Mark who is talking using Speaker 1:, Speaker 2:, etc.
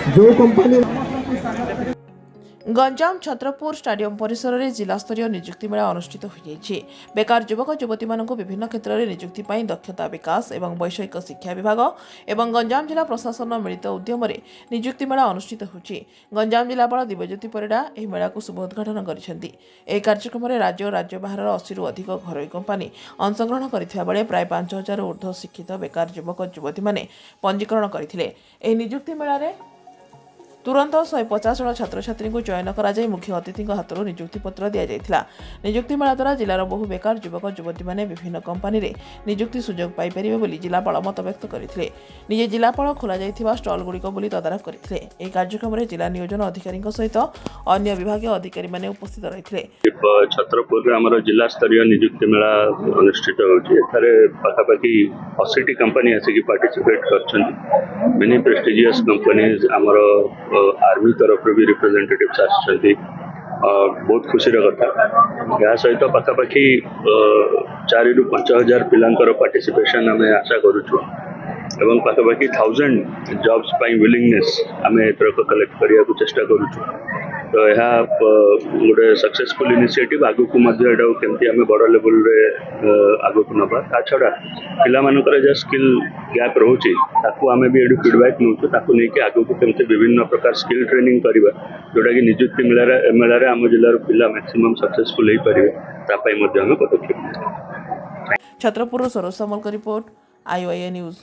Speaker 1: जो company
Speaker 2: Ganjam Chhatrapur stadium परिसर में जिलास्तरीय नियुक्ति मेला अनुष्ठित होଯାଇଛି। बेकार युवक युवती मानक विभिन्न क्षेत्र में नियुक्ति पाई दक्षता विकास एवं वैषयिक शिक्षा विभाग एवं गंजाम जिला प्रशासन मिलित उद्यम नियुक्ति मेला अनुष्ठित होछि। गंजाम जिलापाल दिव्यज्योति परिडा ଏହି मेला शुभ उद्घाटन କରିଛନ୍ତି। ଏହି କାର୍ଯ୍ୟକ୍ରମରେ ରାଜ୍ୟ ଓ ରାଜ୍ୟ ବାହାରର 80ରୁ ଅଧିକ ଘରୋଇ କମ୍ପାନୀ ଅଂଶଗ୍ରହଣ କରିଥିବା ବେଳେ ପ୍ରାୟ 5000 ଊର୍ଦ୍ଧ୍ୱ ଶିକ୍ଷିତ ବେକାର ଯୁବକ ଯୁବତୀମାନେ ପଞ୍ଜୀକରଣ କରିଥିଲେ। ଏହି ନିଯୁକ୍ତି ମେଳାରେ तुरंत 150 जन छात्र छात्री को चयन कराई मुख्य अतिथि हाथ नियुक्ति पत्र दि जाइथिला। नियुक्ति मेला द्वारा जिलार बहु बेकार युवक युवती मैंने विभिन्न कंपनी रे नियुक्ति सुजोग पाई परिबे बोली जिलापाल मत व्यक्त करथिले। निजे जिलापाल खोला जाइथिबा स्टॉल गुड़िक बोली तदारख करथिले। एही कार्यक्रम रे जिला नियोजन अधिकारी सहित अन्य विभागीय अधिकारी माने उपस्थित रहिथिले।
Speaker 3: छत्रपुर आमर जिला स्तरीय नियुक्ति मेला अनुष्ठित होछि। एथारे पाखापाखि 80 कंपनी आसिक पार्टिसिपेट करछन। मेनी प्रेस्टिजियस कंपनीज आमर आर्मी तरफ भी रिप्रेजेंटेटिव्स आसछन्ति। बहुत खुशी कथा या सहित पाखापाखि 4 ରୁ 5000 पिलांकर पार्टिसिपेशन आम आशा करूछु एवं पाखापाखि 1000 जॉब्स पाई विलिंगनेस आम एथरक कलेक्ट करिया को चेष्टा करूछु। तो यह गोटे सक्सेसफुल इनिशिएटिव आगु को केमती आम बड़ लेवल रे आगु को नबा ता छड़ा पिला मानकर जे स्किल गैप रोचे ताकू आम भी एडु फीडबैक नउछु ताकू नै कि आगु को केमती विभिन्न प्रकार स्किल ट्रेनिंग करबा जोटा कि नियुक्ति मेला रे आम जिल्लार पिला मैक्सिमम सक्सेसफुल हे परिबे ता पई मध्ये हम पदक्षेप।
Speaker 2: छत्रपुर सरोज सामल का रिपोर्ट IOA न्यूज।